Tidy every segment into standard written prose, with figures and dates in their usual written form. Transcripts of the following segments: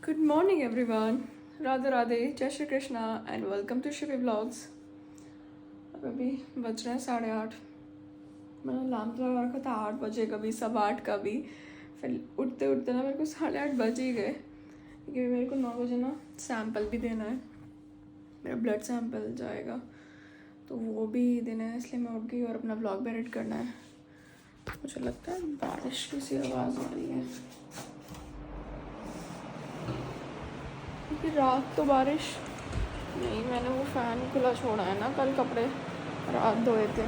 Good morning everyone, Radhe Radhe, जय Shri Krishna and welcome to Shivi vlogs. अब अभी बज रहे हैं 8:30। मैंने अलार्म तो लगा रखा था 8 बजे, कभी 8:15 का भी। फिर उठते उठते ना मेरे को 8:30 बज ही गए, क्योंकि मेरे को 9 बजे ना सैंपल भी देना है। मेरा ब्लड सैंपल जाएगा तो वो भी देना है, इसलिए मैं उठ गई और अपना ब्लॉग भी एडिट करना है। मुझे लगता है बारिश की सी आवाज़ आ रही है, क्योंकि रात तो बारिश नहीं, मैंने वो फ़ैन खुला छोड़ा है ना, कल कपड़े रात धोए थे।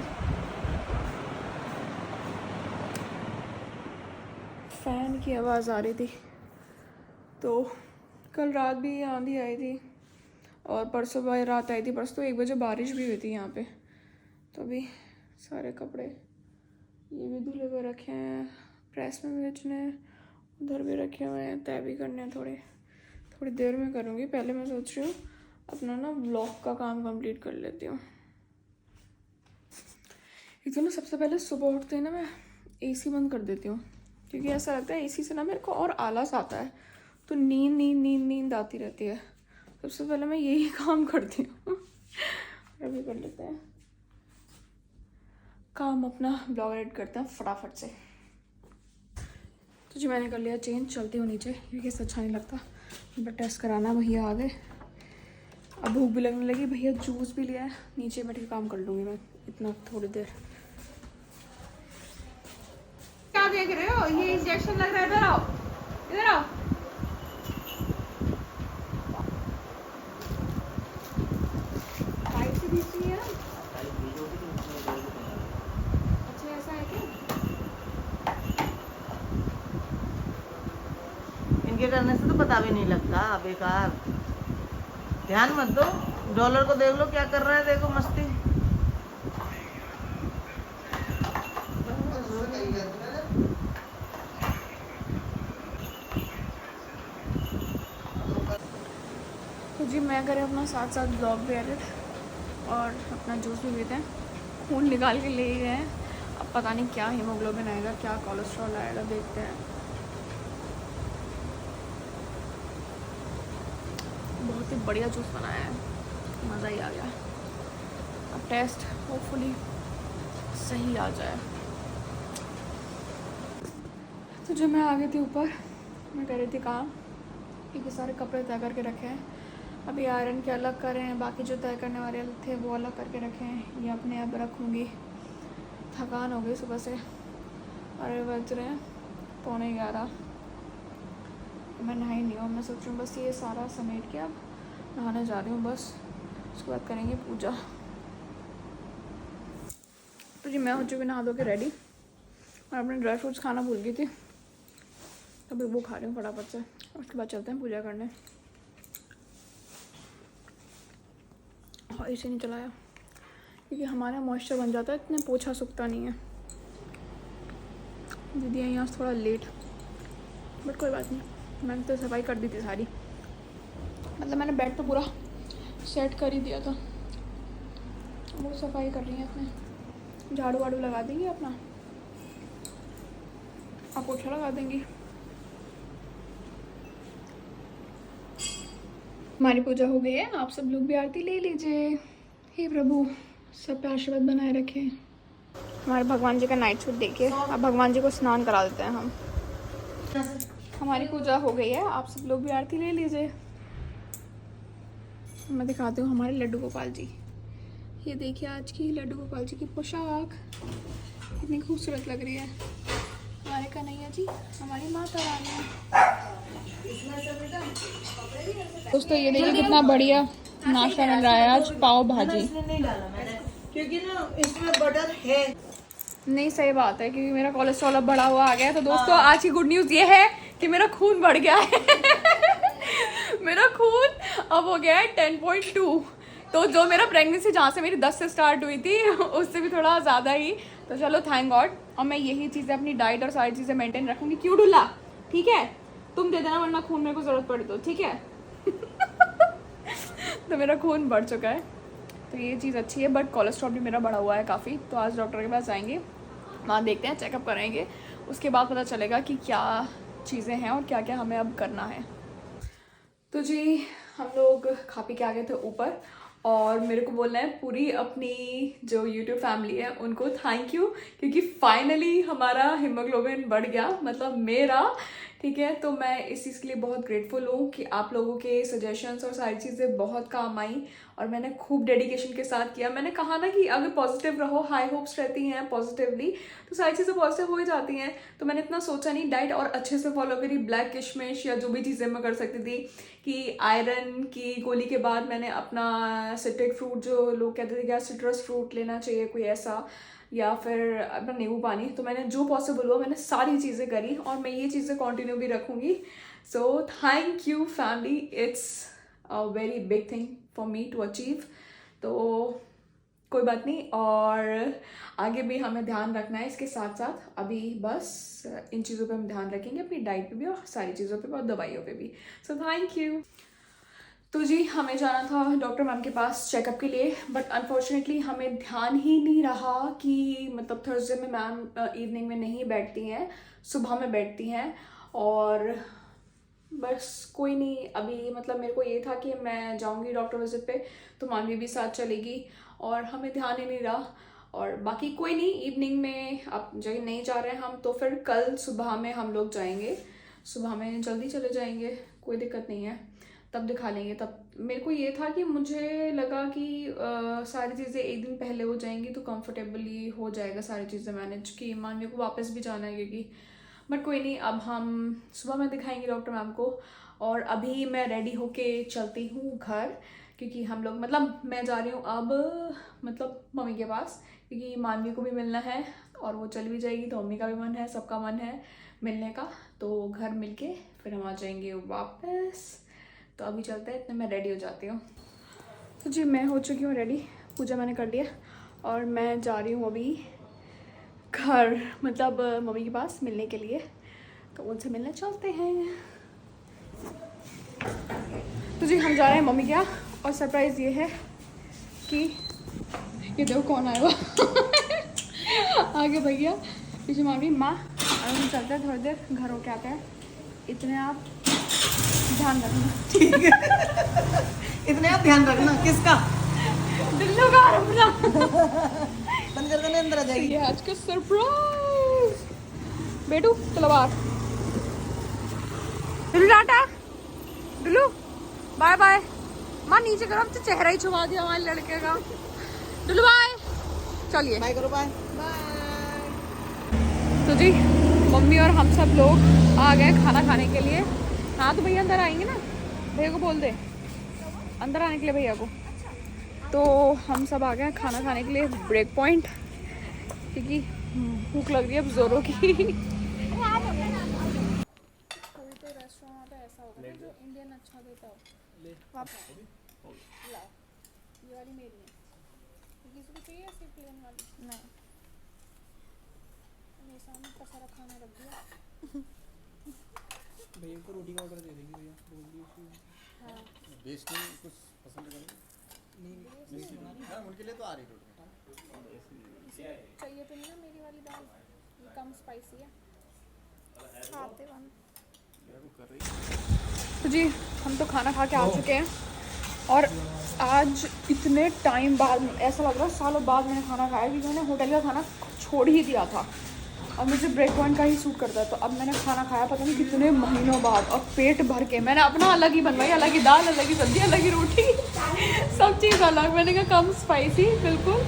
फ़ैन की आवाज़ आ रही थी। तो कल रात भी आंधी आई थी और परसों भी रात आई थी। परसों तो 1 बजे बारिश भी हुई थी यहाँ पे। तो अभी सारे कपड़े ये भी धुले हुए रखे हैं, प्रेस में भेजने हैं, उधर भी रखे हुए हैं, तय भी करने हैं। थोड़ी देर में करूँगी। पहले मैं सोच रही हूँ अपना ना ब्लॉग का काम कंप्लीट कर लेती हूँ। एक तो ना सबसे पहले सुबह उठते ही ना मैं एसी बंद कर देती हूँ, क्योंकि ऐसा लगता है एसी से ना मेरे को और आलस आता है, तो नींद नींद नींद नींद आती रहती है। सबसे पहले मैं यही काम करती हूँ। अभी कर लेते हैं काम, अपना ब्लॉग एडिट करते हैं फटाफट से। तो जी मैंने कर लिया चेंज, चलती हूँ नीचे, क्योंकि अच्छा नहीं लगता। बट टेस्ट कराना, भैया आ गए, अब भूख भी लगने लगी। भैया जूस भी लिया है, नीचे बैठ के काम कर लूँगी मैं इतना थोड़ी देर। क्या देख रहे हो, ये इंजेक्शन लग रहा है, इधर आओ, इधर आओ। पाइप से खींचनी है ना? अच्छा ऐसा है क्या? इनके करने से तो पता भी नहीं लगता, बेकार। ध्यान मत दो, डॉलर को देख लो क्या कर रहा है, देखो मस्ती। तो जी मैं करें अपना साथ साथ ब्लॉग भी एडिट और अपना जूस भी पीते हैं। खून निकाल के ले ही गए हैं, अब पता नहीं क्या हीमोग्लोबिन आएगा, क्या कोलेस्ट्रॉल आएगा, देखते हैं। बहुत ही बढ़िया जूस बनाया है, मज़ा ही आ गया। अब टेस्ट होपफुली सही आ जाए। तो जो मैं आ गई थी ऊपर, मैं कर रही थी काम, क्योंकि सारे कपड़े तय करके रखे हैं। अभी आयरन के अलग कर रहे हैं, बाकी जो तय करने वाले थे वो अलग करके रखे हैं। ये अपने आप रखूँगी। थकान हो गई सुबह से, और बज रहे हैं 11:15। मैं नहाई नहीं हूँ, मैं सोच रही हूँ बस ये सारा समेट के अब नहाने जा रही हूँ बस। उसके बाद करेंगे पूजा। तो जी मैं हो चुकी नहा धो के रेडी, और अपने ड्राई फ्रूट्स खाना भूल गई थी, अभी वो खा रही हूँ फटाफट से। उसके बाद चलते हैं पूजा करने। और इसे नहीं चलाया, क्योंकि हमारा मॉइस्चर बन जाता है, इतने पोछा सूखता नहीं है। दीदी आई यहाँ से थोड़ा लेट, बट कोई बात नहीं, मैंने तो सफाई कर दी थी सारी। मतलब मैंने बेड तो पूरा सेट कर ही दिया था, वो सफाई कर रही है अपने। झाड़ू वाड़ू लगा देंगी अपना, आप पोछा लगा देंगी। हमारी पूजा हो गई है, आप सब लोग भी आरती ले लीजिए। हे प्रभु सब पे आशीर्वाद बनाए रखें। हमारे भगवान जी का नाइट सूट देखिए, अब भगवान जी को स्नान करा देते हैं हम। हमारी पूजा हो गई है, आप सब लोग भी आरती ले लीजिए। मैं दिखाती हूँ हमारे लड्डू गोपाल जी। ये देखिए आज की लड्डू गोपाल जी की पोशाक कितनी खूबसूरत लग रही है। हमारे कन्हैया जी, हमारी माता रानी। दोस्तों ये देखिए कितना बढ़िया नाश्ता मिल रहा है आज, पाव भाजी। इसमें नहीं डाला मैंने, क्योंकि ना इसमें बटर है। नहीं सही बात है, क्योंकि मेरा कोलेस्ट्रॉल अब बढ़ा हुआ आ गया है। तो दोस्तों आज की गुड न्यूज़ ये है कि मेरा खून बढ़ गया है। मेरा खून अब हो गया है 10.2। तो जो मेरा प्रेगनेंसी जहाँ से मेरी 10 से स्टार्ट हुई थी उससे भी थोड़ा ज़्यादा ही। तो चलो थैंक गॉड। और मैं यही चीज़ें अपनी डाइट और सारी चीज़ें मेंटेन रखूँगी। क्यों ढूला, ठीक है, तुम दे देना, वरना खून मेरे को ज़रूरत पड़ी तो, ठीक है। तो मेरा खून बढ़ चुका है, तो ये चीज़ अच्छी है। बट कोलेस्ट्रॉल भी मेरा बढ़ा हुआ है काफ़ी। तो आज डॉक्टर के पास जाएंगे, वहाँ देखते हैं, चेकअप कराएंगे, उसके बाद पता चलेगा कि क्या चीज़ें हैं और क्या क्या हमें अब करना है। तो जी हम लोग खा पी के आ गए थे ऊपर, और मेरे को बोलना है पूरी अपनी जो यूट्यूब फैमिली है उनको थैंक यू, क्योंकि फाइनली हमारा हीमोग्लोबिन बढ़ गया, मतलब मेरा। ठीक है, तो मैं इस चीज़ के लिए बहुत ग्रेटफुल हूँ कि आप लोगों के सजेशंस और सारी चीज़ें बहुत काम आई, और मैंने खूब डेडिकेशन के साथ किया। मैंने कहा ना कि अगर पॉजिटिव रहो, हाई होप्स रहती हैं पॉजिटिवली, तो सारी चीज़ें पॉजिटिव हो ही जाती हैं। तो मैंने इतना सोचा नहीं, डाइट और अच्छे से फॉलो करी, ब्लैक किशमिश या जो भी चीज़ें मैं कर सकती थी, कि आयरन की गोली के बाद मैंने अपना सिट्रिक फ्रूट, जो लोग कहते थे क्या सिट्रस फ्रूट लेना चाहिए कोई ऐसा, या फिर अपना नींबू पानी, तो मैंने जो पॉसिबल हुआ मैंने सारी चीज़ें करी, और मैं ये चीज़ें कंटिन्यू भी रखूँगी। So thank you family, it's a very big thing for me to achieve. तो कोई बात नहीं, और आगे भी हमें ध्यान रखना है इसके साथ साथ। अभी बस इन चीज़ों पे हम ध्यान रखेंगे, अपनी डाइट पे भी और सारी चीज़ों पे और दवाइयों पे भी। सो थैंक यू। तो जी हमें जाना था डॉक्टर मैम के पास चेकअप के लिए, बट अनफॉर्चुनेटली हमें ध्यान ही नहीं रहा कि मतलब थर्सडे में मैम इवनिंग में नहीं बैठती हैं, सुबह में बैठती हैं। और बस कोई नहीं, अभी मतलब मेरे को ये था कि मैं जाऊंगी डॉक्टर विजिट पे, तो मानवी भी साथ चलेगी, और हमें ध्यान ही नहीं रहा। और बाकी कोई नहीं, इवनिंग में अब जब नहीं जा रहे हैं हम, तो फिर कल सुबह में हम लोग जाएंगे, सुबह में जल्दी चले जाएंगे, कोई दिक्कत नहीं है, तब दिखा लेंगे। तब मेरे को ये था कि मुझे लगा कि सारी चीज़ें एक दिन पहले हो जाएंगी तो कंफर्टेबली हो जाएगा सारी चीज़ें मैनेज, कि मानवी को वापस भी जाना है क्योंकि, बट कोई नहीं, अब हम सुबह में दिखाएंगे डॉक्टर मैम को। और अभी मैं रेडी होके चलती हूँ घर, क्योंकि हम लोग मतलब मैं जा रही हूँ अब मतलब मम्मी के पास, क्योंकि मानवी को भी मिलना है, और वो चल भी जाएगी तो मम्मी का भी मन है, सबका मन है मिलने का। तो घर मिलके फिर हम आ जाएंगे वापस। तो अभी चलते हैं, इतने मैं रेडी हो जाती हूँ। तो जी मैं हो चुकी हूँ रेडी, पूजा मैंने कर लिया, और मैं जा रही हूँ अभी घर, मतलब मम्मी के पास मिलने के लिए। तो उनसे मिलने चलते हैं। तो जी हम जा रहे हैं मम्मी के यहाँ, और सरप्राइज़ ये है कि ये देखो कौन आया हुआ आगे भैया, पीछे मम्मी, माँ, और हम चलते हैं थोड़ी देर, घर होके आते हैं। इतने आप ध्यान रखना, ठीक है। इतने आप ध्यान रखना, किसका? दिल्लू का अपना बंद कर देने, अंदर आ जाएगी। ये आज का सरप्राइज। बेटू चलो बाहर, दिल्लू टाटा, दिल्लू बाय बाय। माँ नीचे करो, अब तो चेहरा ही छुपा दिया हमारे लड़के का। दिल्लू बाय, चलिए बाय करो, बाय बाय। तो जी मम्मी और हम सब लोग आ गए खाना खाने के लिए। हाँ तो भैया अंदर आएंगे ना, भैया को बोल दे अंदर आने के लिए भैया को। तो हम सब आ गए खाना खाने के लिए, ब्रेक पॉइंट, क्योंकि भूख लग रही है अब जोरों की। कभी तो रेस्टोरेंट पे ऐसा होगा ना जो इंडियन अच्छा देता हो। लाओ, ये वाली मेरी है, किसी को चाहिए सिर्फ प्लेन वाली? नहीं, मेरे सामने इतना सारा खाना रख दिया। भैया को रोटी का ऑर्डर दे देंगे भैया, बोल दिए। हाँ बेस्ट नहीं कुछ पसंद करेंगे नहीं हाँ उनके लिए तो आ रही रोटी चाहिए तो नहीं ना मेरी वाली दाल, ये कम स्पाइसी है, खाते वन। कर रही। तो जी हम तो खाना खा के आ चुके हैं, और आज इतने टाइम बाद, ऐसा लग रहा है सालों बाद मैंने खाना खाया, क्योंकि मैंने होटल का खाना छोड़ ही दिया था, और मुझे ब्रेक पॉइंट का ही सूट करता है। तो अब मैंने खाना खाया पता नहीं कितने महीनों बाद, और पेट भर के। मैंने अपना अलग ही बनवाई, अलग ही दाल, अलग ही सब्जी, अलग ही रोटी सब चीज़ अलग। मैंने कहा कम स्पाइसी बिल्कुल,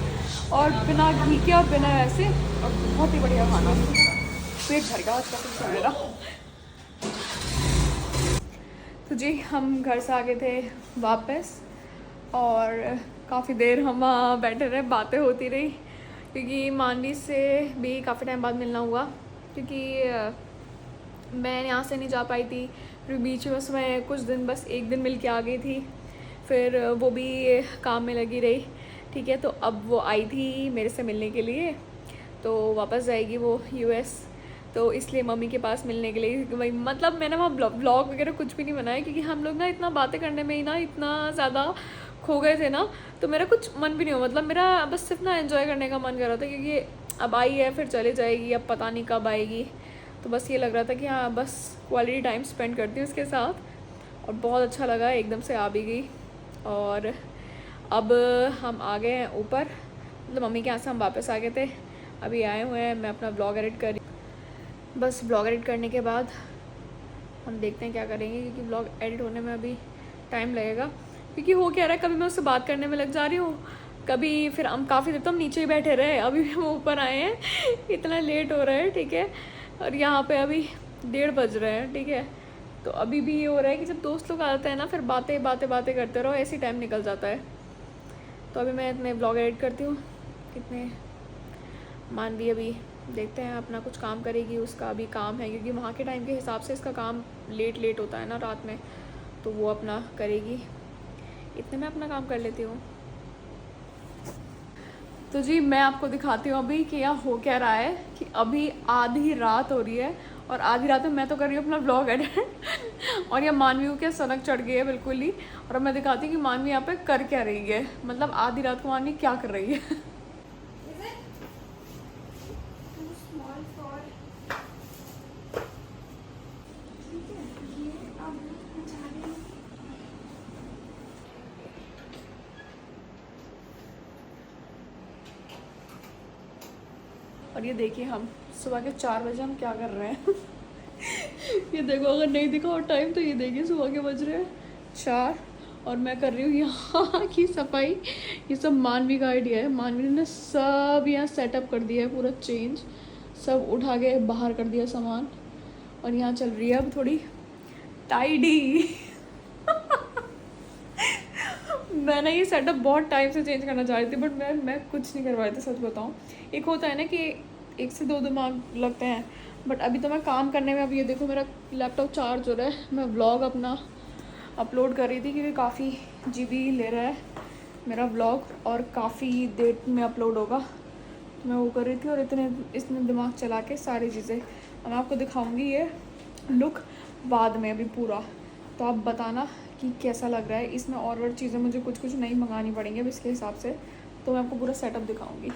और बिना घी के और बिना ऐसे, और बहुत ही बढ़िया खाना, पेट भर गया आज का कुछ मेरा। तो जी हम घर से आ गए थे वापस, और काफ़ी देर हम वहाँ बैठे रहे, बातें होती रही, क्योंकि मानवी से भी काफ़ी टाइम बाद मिलना हुआ, क्योंकि मैं यहाँ से नहीं जा पाई थी, फिर बीच में बस मैं कुछ दिन, बस एक दिन मिल के आ गई थी, फिर वो भी काम में लगी रही। ठीक है, तो अब वो आई थी मेरे से मिलने के लिए, तो वापस जाएगी वो यूएस, तो इसलिए मम्मी के पास मिलने के लिए। क्योंकि भाई मतलब मैंने वहाँ ब्लॉग वगैरह कुछ भी नहीं बनाया, क्योंकि हम लोग ना इतना बातें करने में ही ना इतना ज़्यादा खो गए थे ना, तो मेरा कुछ मन भी नहीं हुआ, मतलब मेरा बस सिर्फ ना एंजॉय करने का मन कर रहा था, क्योंकि अब आई है फिर चले जाएगी, अब पता नहीं कब आएगी। तो बस ये लग रहा था कि हाँ बस क्वालिटी टाइम स्पेंड करती हूँ उसके साथ। और बहुत अच्छा लगा, एकदम से आ भी गई। और अब हम आ गए हैं ऊपर, मतलब मम्मी के यहाँ से हम वापस आ गए थे, अभी आए हुए हैं। मैं अपना ब्लॉग एडिट कर रही, बस ब्लॉग एडिट करने के बाद हम देखते हैं क्या करेंगे, क्योंकि ब्लॉग एडिट होने में अभी टाइम लगेगा। क्योंकि हो क्या रहा है, कभी मैं उससे बात करने में लग जा रही हूँ, कभी फिर हम काफ़ी देर तो हम नीचे ही बैठे रहे, अभी भी हम ऊपर आए हैं, इतना लेट हो रहा है, ठीक है। और यहाँ पे अभी 1:30 बज रहे हैं, ठीक है। तो अभी भी ये हो रहा है कि जब दोस्त लोग आते हैं ना, फिर बातें करते रहो, ऐसी टाइम निकल जाता है। तो अभी मैं इतने ब्लॉग एडिट करती हूँ। कितने मानवी अभी देखते हैं अपना कुछ काम करेगी, उसका अभी काम है, क्योंकि वहाँ के टाइम के हिसाब से इसका काम लेट होता है ना रात में, तो वो अपना करेगी। इतने में अपना काम कर लेती हूँ। तो जी मैं आपको दिखाती हूँ अभी कि यहाँ हो क्या रहा है, कि अभी आधी रात हो रही है, और आधी रात में मैं तो कर रही हूँ अपना ब्लॉग एडिट और यहाँ मानवी को क्या सनक चढ़ गई है बिल्कुल ही। और अब मैं दिखाती हूँ कि मानवी यहाँ पे कर क्या रही है, मतलब आधी रात को मानवी क्या कर रही है। और ये देखिए हम सुबह के 4 बजे हम क्या कर रहे हैं। ये देखो, अगर नहीं दिखा और टाइम तो ये देखिए सुबह के बज रहे हैं 4, और मैं कर रही हूँ यहाँ की सफाई। ये सब मानवी का आइडिया है, मानवी ने सब यहाँ सेटअप कर दिया है, पूरा चेंज, सब उठा के बाहर कर दिया सामान, और यहाँ चल रही है अब थोड़ी टाइडी। मैंने ये सेटअप बहुत टाइम से चेंज करना चाह रही थी, बट मैं कुछ नहीं करवा रही थी, सच बताऊँ। एक होता है ना कि 1 से 2 दिमाग लगते हैं, बट अभी तो मैं काम करने में, अभी ये देखो मेरा लैपटॉप चार्ज हो रहा है, मैं व्लॉग अपना अपलोड कर रही थी, क्योंकि काफ़ी GB ले रहा है मेरा व्लॉग, और काफ़ी देर में अपलोड होगा, तो मैं वो कर रही थी। और इसने दिमाग चला के सारी चीज़ें, मैं आपको दिखाऊँगी ये लुक बाद में अभी पूरा, तो आप बताना कि कैसा लग रहा है। इसमें और चीज़ें मुझे कुछ नहीं मंगानी पड़ेंगी अब इसके हिसाब से, तो मैं आपको पूरा सेटअप दिखाऊंगी।